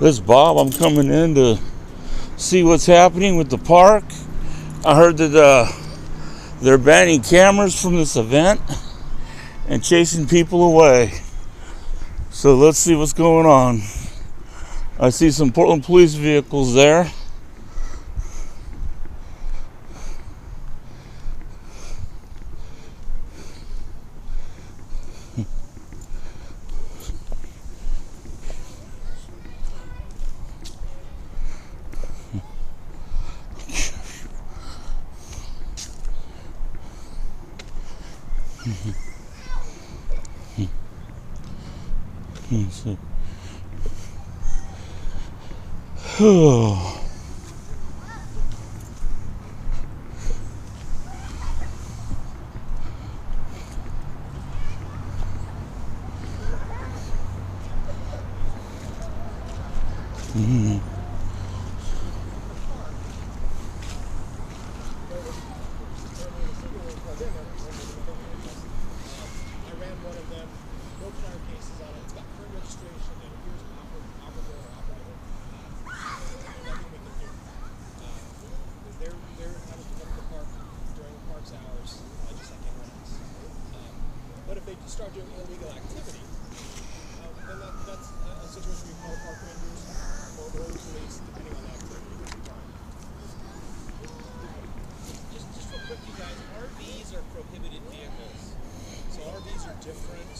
This is Bob. I'm coming in to see what's happening with the park. I heard that they're banning cameras from this event and chasing people away. So let's see what's going on. I see some Portland police vehicles there. Oh. But if they start doing illegal activity, then that's a situation where you call park rangers or road police, depending on the activity. Just real quick, you guys, RVs are prohibited vehicles. So RVs are different.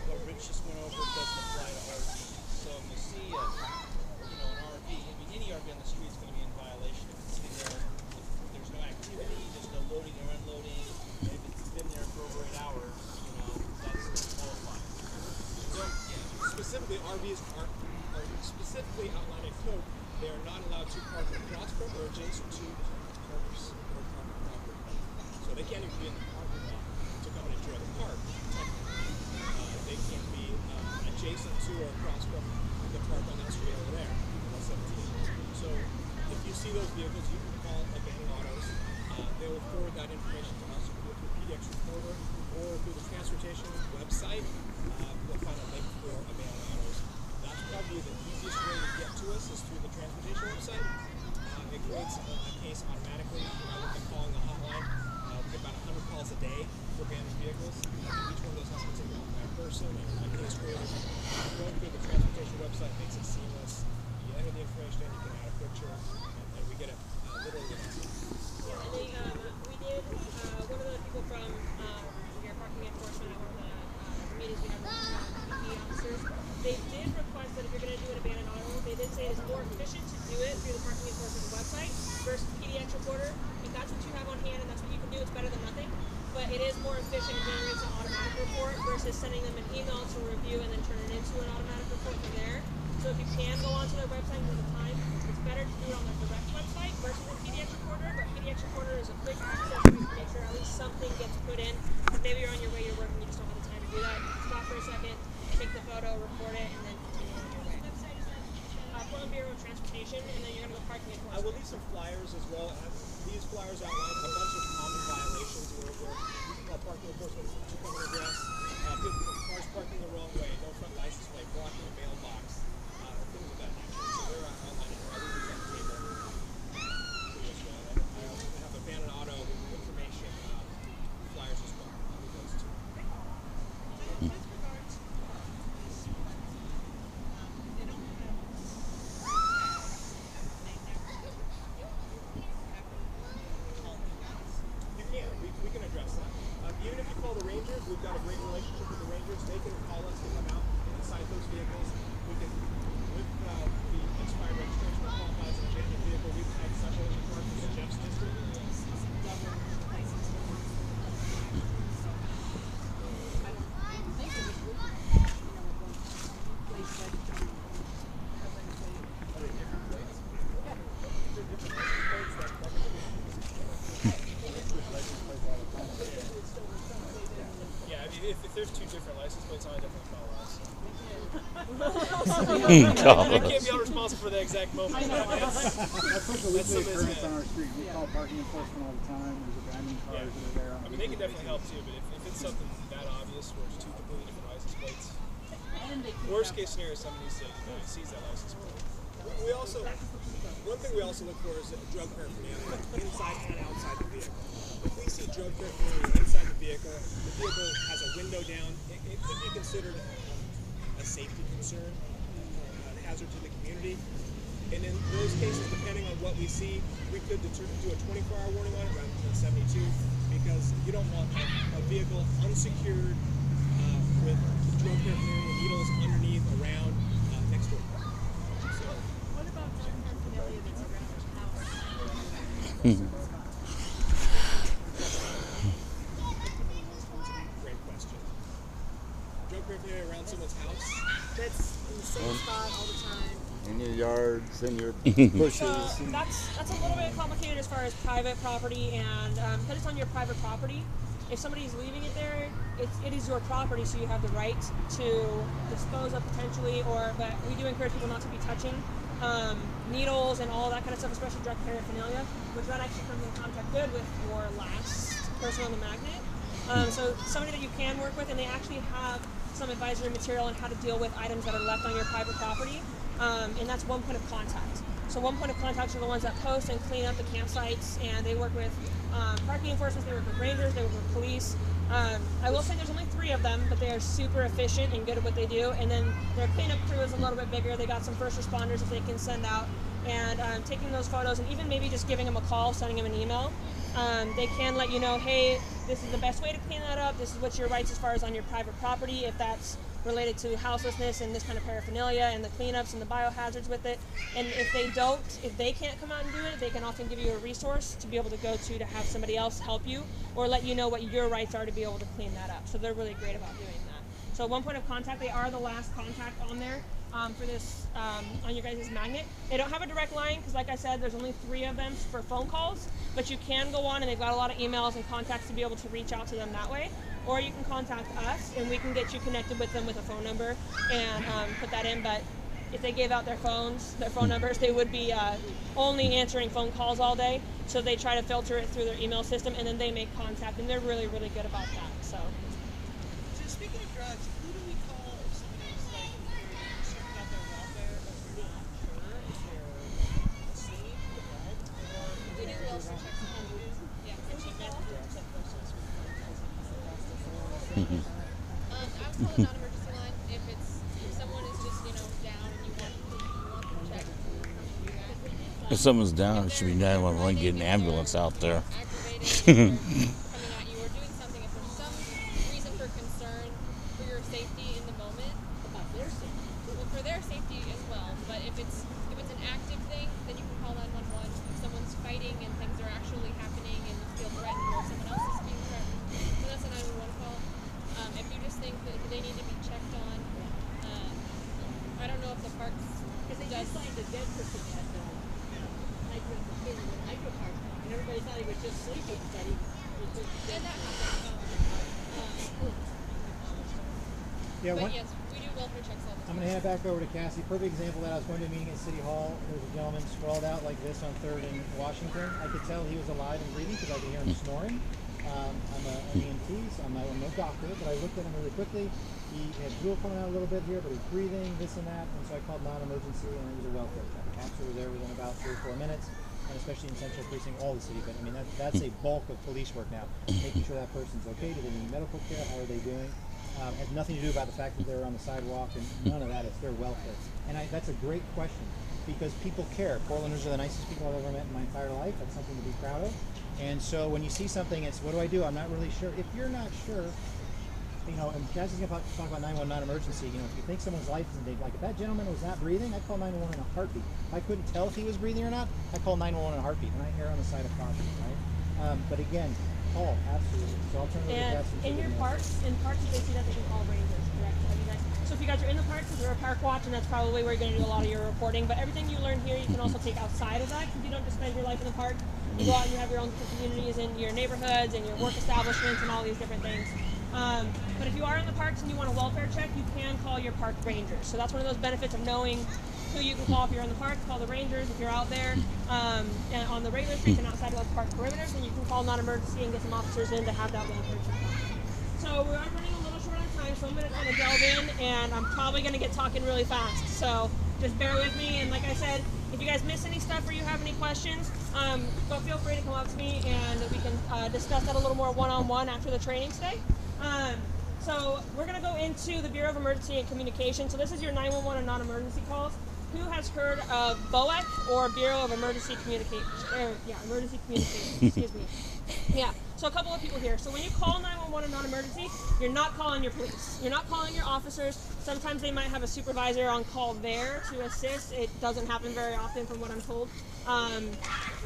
What Rich just went over doesn't apply to RVs. So if you see an RV, any RV on the street is going to be in violation. If it's sitting there, if there's no activity, there's no loading or unloading, if it's been there for over 8 hours, that's qualified. So, specifically, RVs are specifically outlined in code. They are not allowed to park across from or adjacent to parks or park property. So they can't even be in the parking lot to come and enjoy the park. They can't be adjacent to or across from the park on that street over there, on 17. So if you see those vehicles, you can call Abandoned Autos. They will forward that information to us through PDX Reporter or through the transportation website. We'll find a link for Abandoned Autos. That's probably the easiest way to get to us is through the transportation website. It creates a case automatically rather than calling the hotline. We get about 100 calls a day for abandoned vehicles. Each one of those has to be taken by a person and a case creator. Going through the transportation website makes it seamless. You enter the information in, you can add a picture, and we get it literally in a second. Yeah, and we did, one of the people from your parking enforcement at one of the meetings we had with PD officers, they did request that if you're going to do an abandoned auto, they did say it's more efficient to do it through the parking enforcement website versus PDX Reporter. If that's what you have on hand and that's what you can do, it's better than nothing. But it is more efficient and generates an automatic report versus sending them an email to review and then turn it into an automatic report from there. So if you can go onto their website at the time, it's better to do it on their direct website versus a PDX Reporter. But PDX Reporter is a quick access to make sure at least something gets put in. If maybe you're on your way to work and you just don't have the time to do that, stop for a second, take the photo, report it, and then continue on your way. Portland Bureau of Transportation, and then you're going to go parking enforcement. I will leave some flyers as well. These flyers outline a bunch of common violations where you can call parking enforcement to come and address cars parking the wrong way, no front license plate, blocking a mailbox, things of that nature. So they're outlined in there. I will leave that table for you as well. I also have abandoned auto information flyers as well. I'll leave those too. We can address that. Even if you call the Rangers, we've got a great relationship with the Rangers. They can call us to come out and cite those vehicles. We can, with the expired registration that qualifies as an abandoned vehicle, we can cite such a park in Jeff's district. If there's two different license plates on it, definitely call us. You can't be held responsible for the exact moment. That's like a legal occurrence on our street. We call parking enforcement all the time. There's abandoned cars that are there. I mean, they can definitely help too, but if it's something that obvious where it's two completely different license plates, worst case scenario, somebody sees that license plate. We also, one thing we also look for is drug paraphernalia inside and outside the vehicle. If we see drug paraphernalia inside the vehicle has a window down, it could be considered a safety concern, a hazard to the community. And in those cases, depending on what we see, we could do a 24-hour warning on it rather than 72, because you don't want a vehicle unsecured with drug paraphernalia, needles underneath, around, next to a car. So, What about drug paraphernalia that's around your house? great question. Drug paraphernalia around someone's house. That's in the same spot all the time. In your yards, in your bushes. So that's a little bit complicated as far as private property, and because it's on your private property, if somebody's leaving it there, it is your property, so you have the right to dispose of potentially, but we do encourage people not to be touching needles and all that kind of stuff, especially drug paraphernalia, which that actually comes in contact good with your last person on the magnet. So somebody that you can work with, and they actually have some advisory material on how to deal with items that are left on your private property. And that's one point of contact. So one point of contact are the ones that post and clean up the campsites, and they work with parking enforcement, they work with rangers, they work with police. I will say there's only 3 of them, but they are super efficient and good at what they do. And then their cleanup crew is a little bit bigger. They got some first responders that they can send out, and taking those photos, and even maybe just giving them a call, sending them an email. They can let you know, hey, this is the best way to clean that up. This is what's your rights as far as on your private property, if that's related to houselessness and this kind of paraphernalia and the cleanups and the biohazards with it. And if they can't come out and do it, they can often give you a resource to be able to go to have somebody else help you or let you know what your rights are to be able to clean that up. So they're really great about doing that. So one point of contact, they are the last contact on there for this, on your guys' magnet. They don't have a direct line because, like I said, there's only 3 of them for phone calls, but you can go on and they've got a lot of emails and contacts to be able to reach out to them that way. Or you can contact us and we can get you connected with them with a phone number and put that in. But if they gave out their phone numbers, they would be only answering phone calls all day. So they try to filter it through their email system, and then they make contact, and they're really, really good about that. So Speaking of drugs, who do we call if somebody's like they're checking out their welfare, but we're not sure if they're asleep, dead, or we do welfare checks on yeah, she met I would call a non-emergency line if someone is just down and you want them checked. If someone's down, it should be 911. Get an ambulance out there. Aggravated or coming at you or doing something. If there's some reason for concern for your safety in the moment, About their safety. well, for their safety as well. But if it's an active thing, then you can call 911. If someone's fighting and things are actually happening and you feel threatened or someone else is being threatened, then that's a 911 call. If you just think that they need to be checked on, I don't know if the parks Because they just find a dead person at Nitro Park, and everybody thought he was just sleeping, but he was just and dead. that happens. Yeah, But one, yes, we do welfare checks all the I'm time. going to hand it back over to Cassie. Perfect example of that. I was going to a meeting at City Hall. There was a gentleman sprawled out like this on 3rd and Washington. I could tell he was alive and breathing because I could hear him snoring. I'm an EMT, so I'm no doctor, but I looked at him really quickly. He had drool coming out a little bit here, but he's breathing, this and that, and so I called non-emergency, and it was a welfare check. The officer was there within about 3 or 4 minutes, and especially in Central Precinct, all the city, but I mean, that's a bulk of police work now. Making sure that person's okay, do they need medical care, how are they doing? Has nothing to do about the fact that they're on the sidewalk, and none of that, it's their welfare. And that's a great question, because people care. Portlanders are the nicest people I've ever met in my entire life. That's something to be proud of. And so when you see something, it's, what do I do? I'm not really sure. If you're not sure, and Cassie's going to talk about 911 non-emergency, if you think someone's life is in danger, like if that gentleman was not breathing, I'd call 911 in a heartbeat. If I couldn't tell if he was breathing or not, I'd call 911 in a heartbeat, and I err on the side of caution, right? But again, call, absolutely. So I'll turn it over to And Cassie. in your parks, if they see that, they can call rangers, correct? Have you guys? So if you guys are in the parks, if you're a park watch, and that's probably where you're going to do a lot of your reporting. But everything you learn here, you can also take outside of that, because you don't just spend your life in the park. You go out and you have your own communities in your neighborhoods and your work establishments and all these different things. But if you are in the parks and you want a welfare check, you can call your park rangers. So that's one of those benefits of knowing who you can call if you're in the park. Call the rangers if you're out there and on the regular streets and outside of those park perimeters, and you can call non-emergency and get some officers in to have that welfare check. So we are running a little short on time, so I'm going to kind of delve in, and I'm probably going to get talking really fast. So just bear with me. And like I said, if you guys miss any stuff or you have any questions, but feel free to come up to me and we can discuss that a little more one-on-one after the training today. So we're going to go into the Bureau of Emergency and Communication. So this is your 911 and non-emergency calls. Who has heard of BOEC or Bureau of Emergency Communication? Emergency Communication, excuse me. Yeah, so a couple of people here. So when you call 911 or non-emergency, you're not calling your police. You're not calling your officers. Sometimes they might have a supervisor on call there to assist. It doesn't happen very often from what I'm told.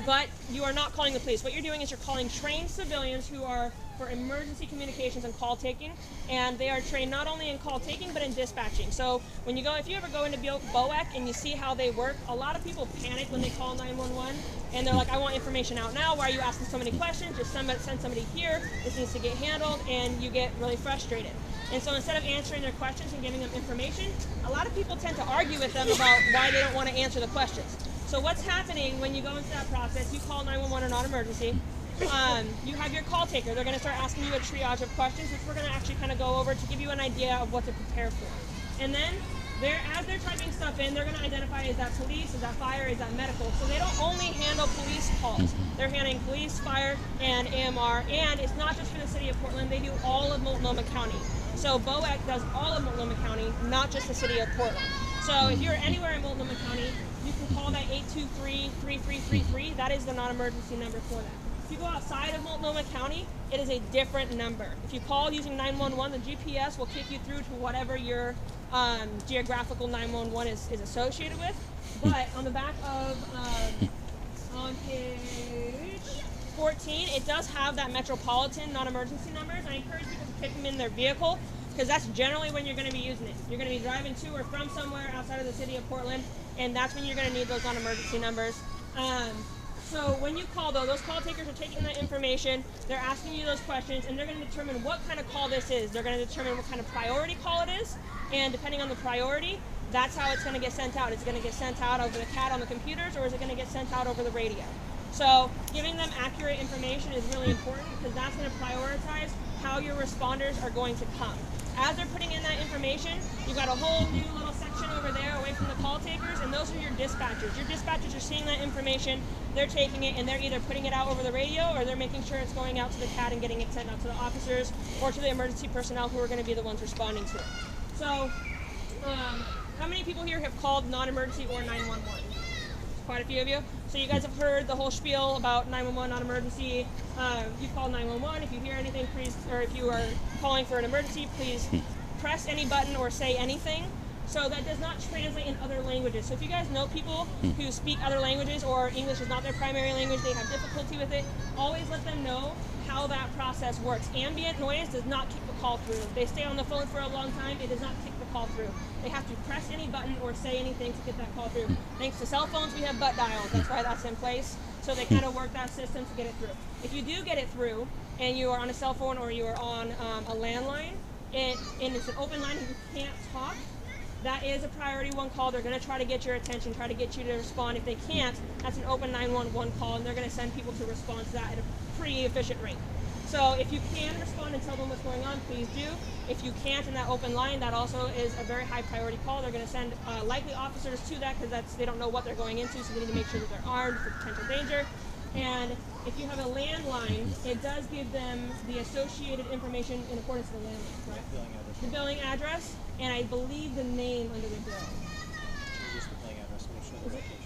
But you are not calling the police. What you're doing is you're calling trained civilians who are for emergency communications and call taking, and they are trained not only in call taking but in dispatching. So when you go, if you ever go into BOEC and you see how they work, a lot of people panic when they call 911 and they're like, I want information out now. Why are you asking so many questions? Just send somebody here. This needs to get handled, and you get really frustrated. And so instead of answering their questions and giving them information, a lot of people tend to argue with them about why they don't want to answer the questions. So what's happening when you go into that process, you call 911 or non-emergency, you have your call taker. They're going to start asking you a triage of questions, which we're going to actually kind of go over to give you an idea of what to prepare for. And then, as they're typing stuff in, they're going to identify, is that police, is that fire, is that medical? So they don't only handle police calls. They're handling police, fire, and AMR. And it's not just for the city of Portland. They do all of Multnomah County. So BOEC does all of Multnomah County, not just the city of Portland. So if you're anywhere in Multnomah County, you can call that 823-3333. That is the non-emergency number for that. If you go outside of Multnomah County, it is a different number. If you call using 911, the GPS will kick you through to whatever your geographical 911 is associated with. But on the back of, on page 14, it does have that metropolitan non-emergency numbers. I encourage people to pick them in their vehicle, because that's generally when you're going to be using it. You're going to be driving to or from somewhere outside of the city of Portland, and that's when you're going to need those non-emergency numbers. So when you call, though, those call takers are taking that information, they're asking you those questions, and they're going to determine what kind of call this is. They're going to determine what kind of priority call it is, and depending on the priority, that's how it's going to get sent out. Is it going to get sent out over the CAD on the computers, or is it going to get sent out over the radio? So giving them accurate information is really important, because that's going to prioritize how your responders are going to come. As they're putting in that information, you've got a whole new little section over there away from the call takers, and those are your dispatchers. Your dispatchers are seeing that information, they're taking it, and they're either putting it out over the radio, or they're making sure it's going out to the CAD and getting it sent out to the officers or to the emergency personnel who are going to be the ones responding to it. So, how many people here have called non-emergency or 911? Quite a few of you. So you guys have heard the whole spiel about 911 non-emergency. You call 911. If you hear anything, please, or if you are calling for an emergency, please press any button or say anything. So that does not translate in other languages. So if you guys know people who speak other languages, or English is not their primary language, they have difficulty with it, always let them know how that process works. Ambient noise does not kick the call through. If they stay on the phone for a long time, it does not kick the call through. They have to press any button or say anything to get that call through. Thanks to cell phones, we have butt dials. That's why that's in place. So they kind of work that system to get it through. If you do get it through, and you are on a cell phone or you are on a landline, and it's an open line and you can't talk, that is a priority one call. They're going to try to get your attention, try to get you to respond. If they can't, that's an open 911 call, and they're going to send people to respond to that at a pretty efficient rate. So if you can respond and tell them what's going on, please do. If you can't in that open line, that also is a very high priority call. They're going to send likely officers to that, because they don't know what they're going into, so they need to make sure that they're armed for potential danger. And if you have a landline, it does give them the associated information in accordance to the landline, correct? The billing address, and I believe the name under the bill. Just the billing address, we'll show the location.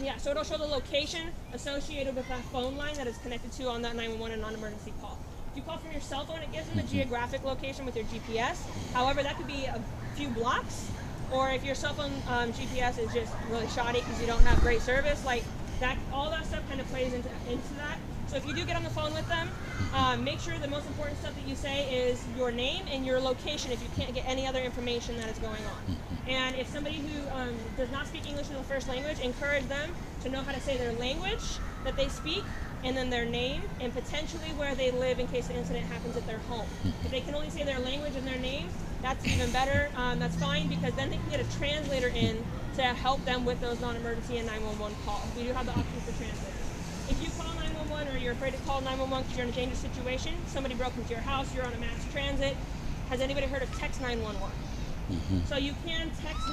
Yeah, so it'll show the location associated with that phone line that is connected to on that 911 and non-emergency call. If you call from your cell phone, it gives them the geographic location with your GPS. However, that could be a few blocks, or if your cell phone GPS is just really shoddy because you don't have great service, like that, all that stuff kind of plays into that. So if you do get on the phone with them, make sure the most important stuff that you say is your name and your location if you can't get any other information that is going on. And if somebody who does not speak English as a first language, encourage them to know how to say their language that they speak, and then their name, and potentially where they live in case the incident happens at their home. If they can only say their language and their name, that's even better. That's fine, because then they can get a translator in to help them with those non-emergency and 911 calls. We do have the option for translators. If you call 911 or you're afraid to call 911 because you're in a dangerous situation, somebody broke into your house, you're on a mass transit, has anybody heard of text 911? So you can text